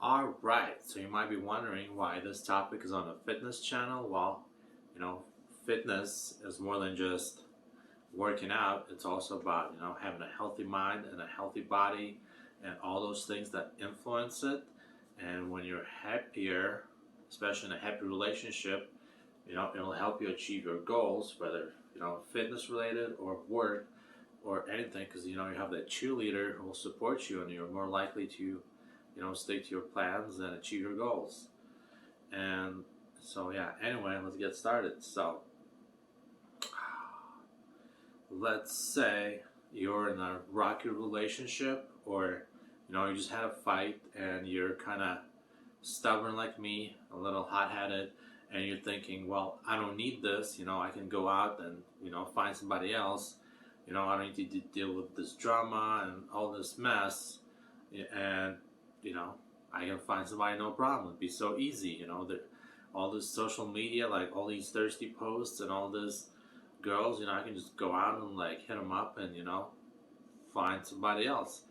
Alright, so you might be wondering why this topic is on a fitness channel. Well, you know, fitness is more than just working out. It's also about, having a healthy mind and a healthy body and all those things that influence it. And when you're happier, especially in a happy relationship, it'll help you achieve your goals, whether, fitness related or work or anything, because, you have that cheerleader who will support you and you're more likely to stick to your plans and achieve your goals. And so, yeah, anyway, let's get started. So, let's say you're in a rocky relationship, or, you just had a fight and you're kind of stubborn like me, a little hot headed, and you're thinking, well, I don't need this, I can go out and, find somebody else. I don't need to deal with this drama and all this mess. And I can find somebody, no problem. It'd be so easy, all this social media, like all these thirsty posts and all this girls, I can just go out and like hit them up and, find somebody else.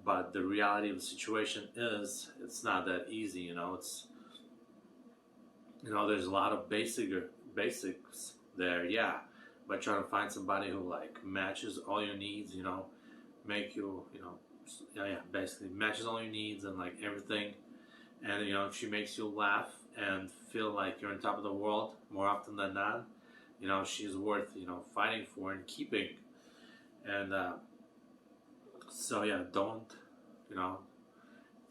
But the reality of the situation is it's not that easy, there's a lot of basics there, yeah. But trying to find somebody who like matches all your needs, make you, basically matches all your needs and like everything. And if she makes you laugh and feel like you're on top of the world more often than not, she's worth fighting for and keeping. And so yeah, don't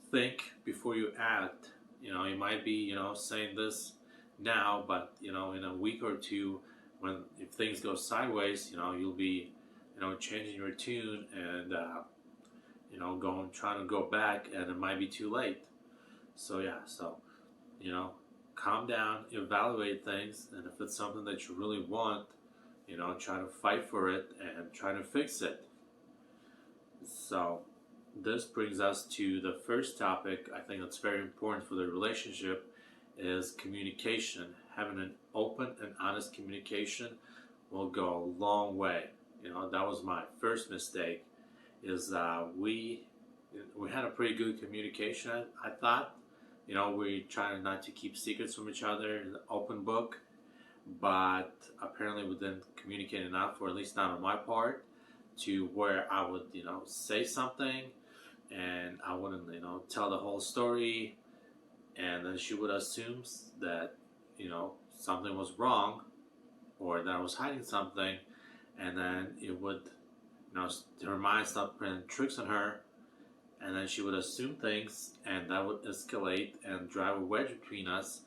think before you act. You might be saying this now, but in a week or two, when if things go sideways, you'll be changing your tune and trying to go back, and it might be too late. So yeah, calm down, evaluate things, and if it's something that you really want, try to fight for it and try to fix it. So this brings us to the first topic. I think that's very important for the relationship is communication. Having an open and honest communication will go a long way. That was my first mistake. Is we had a pretty good communication. I thought, we tried not to keep secrets from each other, an open book, but apparently we didn't communicate enough, or at least not on my part, to where I would, say something and I wouldn't, tell the whole story, and then she would assume that, something was wrong or that I was hiding something, and then it would, her mind started playing tricks on her, and then she would assume things, and that would escalate and drive a wedge between us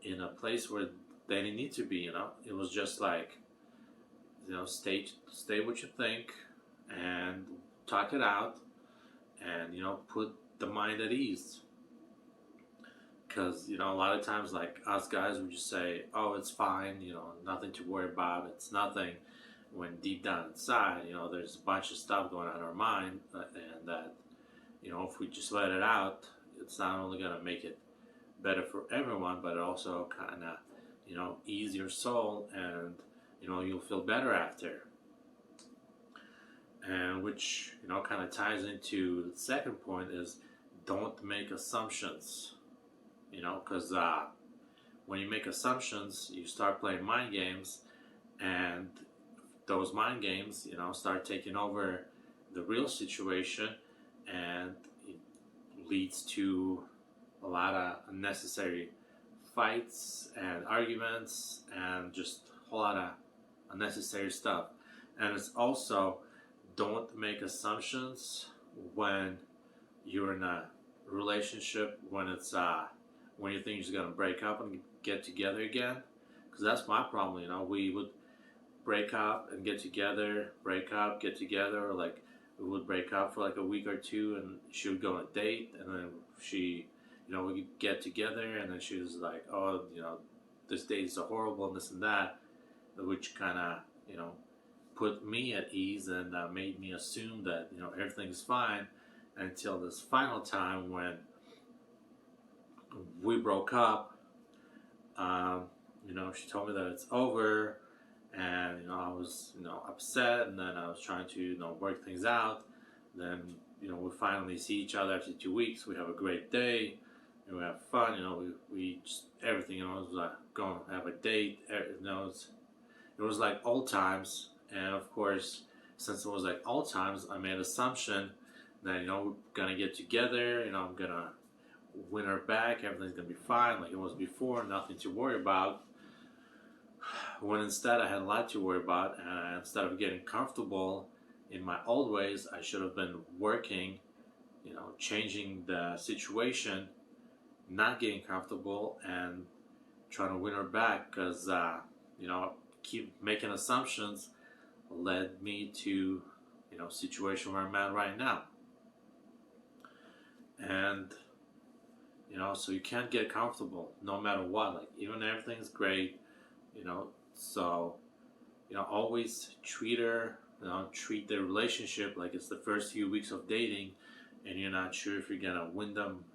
in a place where they didn't need to be. It was just like, stay what you think and talk it out, and put the mind at ease. Because a lot of times, like us guys, we just say, oh, it's fine, nothing to worry about, it's nothing, when deep down inside, there's a bunch of stuff going on in our mind, and that, if we just let it out, it's not only going to make it better for everyone, but it also kind of, ease your soul, and, you'll feel better after. And which, kind of ties into the second point is don't make assumptions, because when you make assumptions, you start playing mind games, and those mind games, start taking over the real situation, and it leads to a lot of unnecessary fights and arguments and just a whole lot of unnecessary stuff. And it's also, don't make assumptions when you're in a relationship, when it's when you think you're just gonna break up and get together again, because that's my problem. We would break up and get together, break up, get together, or like we would break up for like a week or two, and she would go on a date, and then she, we could get together, and then she was like, oh, this date is so horrible and this and that, which kind of, put me at ease and made me assume that, everything's fine, until this final time when we broke up. She told me that it's over, and I was upset, and then I was trying to work things out. Then we finally see each other after 2 weeks. We have a great day, and we have fun. We just everything. It was like going to have a date. It was like old times, and of course, since it was like old times, I made assumption that we're gonna get together. I'm gonna win her back. Everything's gonna be fine, like it was before. Nothing to worry about. When instead I had a lot to worry about, and instead of getting comfortable in my old ways, I should have been working, changing the situation, not getting comfortable, and trying to win her back. Because keep making assumptions led me to situation where I'm at right now. And so you can't get comfortable no matter what. Like even everything's great, so always treat her, treat the relationship like it's the first few weeks of dating, and you're not sure if you're gonna win them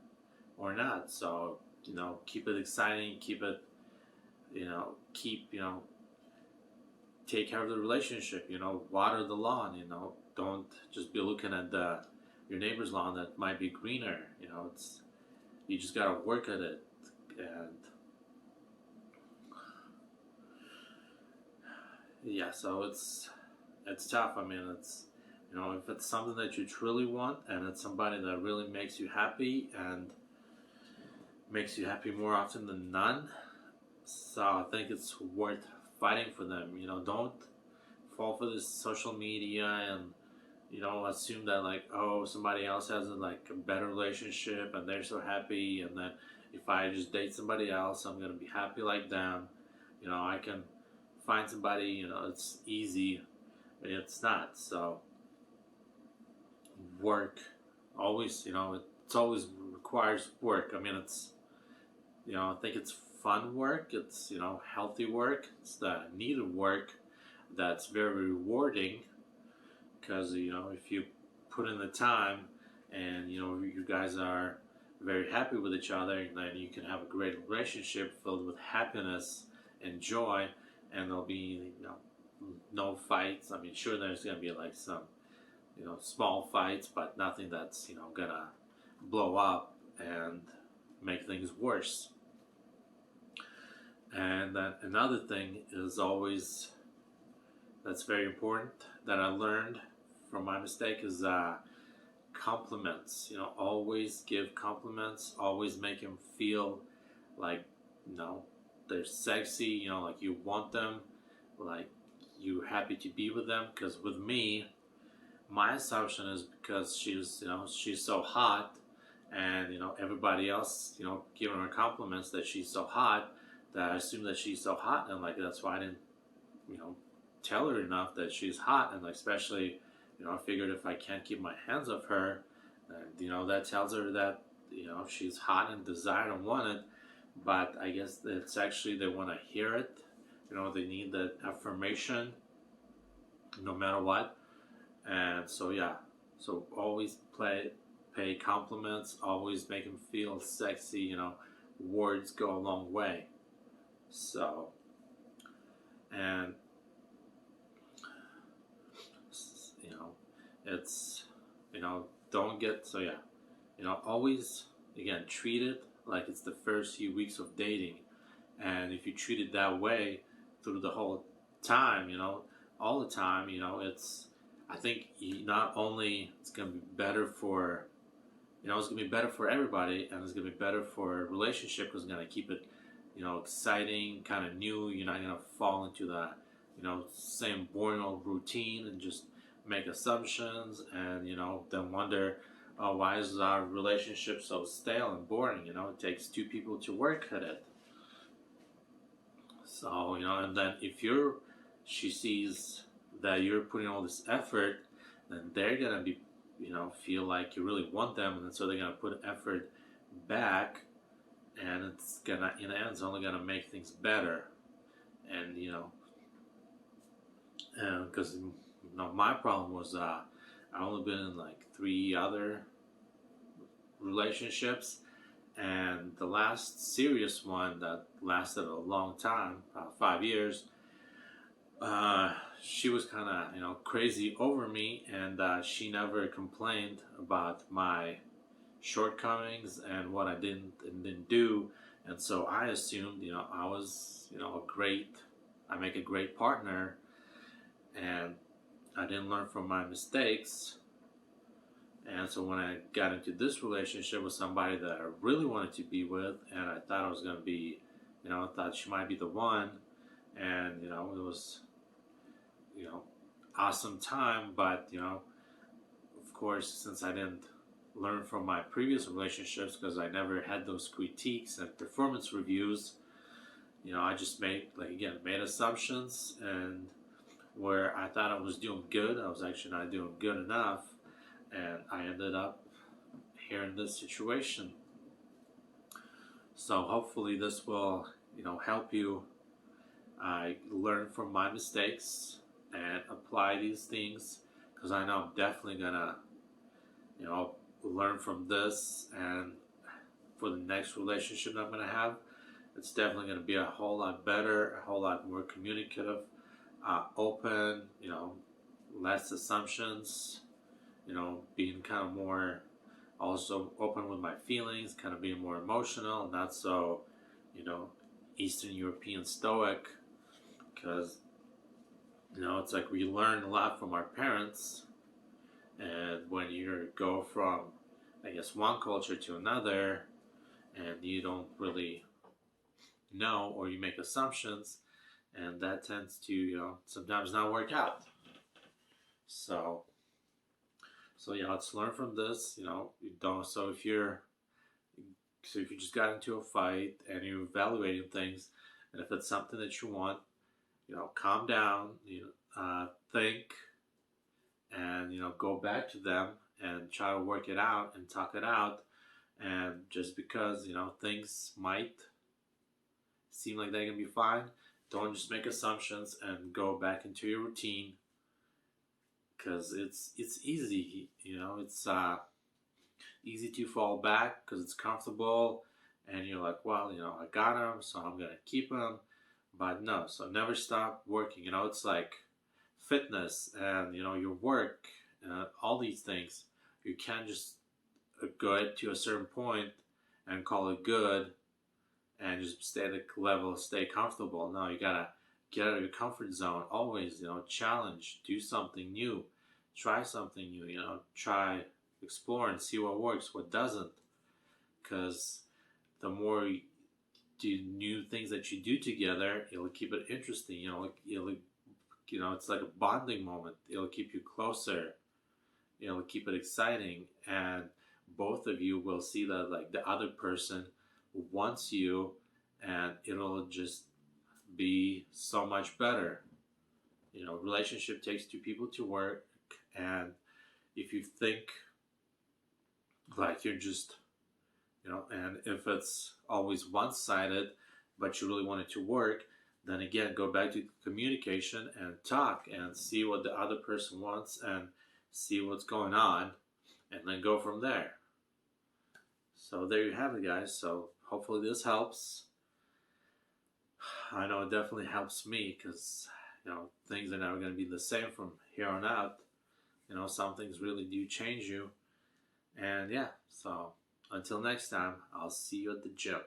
or not. So keep it exciting, keep it, take care of the relationship. Water the lawn. Don't just be looking at your neighbor's lawn that might be greener. You just gotta work at it. And yeah, so it's tough. I mean, it's if it's something that you truly want, and it's somebody that really makes you happy and makes you happy more often than none. So I think it's worth fighting for them. Don't fall for this social media and assume that like, oh, somebody else has a better relationship and they're so happy, and that if I just date somebody else, I'm gonna be happy like them. I can find somebody. It's easy. It's not. So work always. It's always requires work. I mean, it's I think it's fun work. It's healthy work. It's the needed work that's very rewarding. Because if you put in the time, and you guys are very happy with each other, then you can have a great relationship filled with happiness and joy, and there'll be no fights. I mean, sure, there's gonna be like some small fights, but nothing that's gonna blow up and make things worse. And then another thing is always that's very important that I learned from my mistake is compliments. Always give compliments. Always make them feel like they're sexy. Like you want them, like you're happy to be with them. Because with me, my assumption is because she's so hot, and everybody else giving her compliments that she's so hot, that I assume that she's so hot, and like that's why I didn't tell her enough that she's hot. And like especially I figured if I can't keep my hands off her, then that tells her that she's hot and desired and wanted. But I guess it's actually they want to hear it. They need that affirmation no matter what. And so yeah, so always pay compliments. Always make them feel sexy. Words go a long way. So, and it's don't get so yeah, always again treat it like it's the first few weeks of dating. And if you treat it that way through the whole time, all the time, it's I think not only it's gonna be better for it's gonna be better for everybody, and it's gonna be better for a relationship because it's gonna keep it exciting, kind of new. You're not gonna fall into the same boring old routine and just make assumptions, and then wonder, oh, why is our relationship so stale and boring? It takes two people to work at it. So and then if she sees that you're putting all this effort, then they're gonna be feel like you really want them, and so they're gonna put effort back, and it's gonna in the end it's only gonna make things better. And and because my problem was I only been in like 3 other relationships, and the last serious one that lasted a long time, about 5 years, she was kind of, crazy over me, and she never complained about my shortcomings and what I didn't and didn't do. And so I assumed, I was, I make a great partner, and I didn't learn from my mistakes. And so when I got into this relationship with somebody that I really wanted to be with, and I thought I was going to be, I thought she might be the one, and, it was, you know, awesome time. But, of course, since I didn't learn from my previous relationships, because I never had those critiques and performance reviews, I just made assumptions, and where I thought I was doing good, I was actually not doing good enough, and I ended up here in this situation. So hopefully this will, help you learn from my mistakes and apply these things, because I know I'm definitely gonna, learn from this, and for the next relationship that I'm gonna have, it's definitely gonna be a whole lot better, a whole lot more communicative, open, less assumptions, being kind of more also open with my feelings, kind of being more emotional, not so, Eastern European stoic, because, it's like we learn a lot from our parents, and when you go from, I guess, one culture to another, and you don't really know, or you make assumptions, and that tends to, sometimes not work out. So yeah, let's learn from this. You don't. So if you just got into a fight and you're evaluating things, and if it's something that you want, calm down. Think, and go back to them and try to work it out and talk it out. And just because things might seem like they're gonna be fine, don't just make assumptions and go back into your routine, because it's easy. It's easy to fall back because it's comfortable, and you're like, well, I got him, so I'm gonna keep him. But no, so never stop working. It's like fitness and your work, all these things. You can't just go to a certain point and call it good and just stay at a level, stay comfortable. No, you gotta get out of your comfort zone. Always, challenge, do something new, try something new. Try, explore, and see what works, what doesn't. Because the more you do new things that you do together, it'll keep it interesting. It's like a bonding moment. It'll keep you closer. It'll keep it exciting, and both of you will see that like the other person wants you, and it'll just be so much better. Relationship takes two people to work, and if you think like you're just, and if it's always one-sided, but you really want it to work, then again, go back to communication and talk and see what the other person wants and see what's going on, and then go from there. So there you have it, guys. So hopefully this helps. I know it definitely helps me, because things are never going to be the same from here on out. Some things really do change you. And yeah, so until next time, I'll see you at the gym.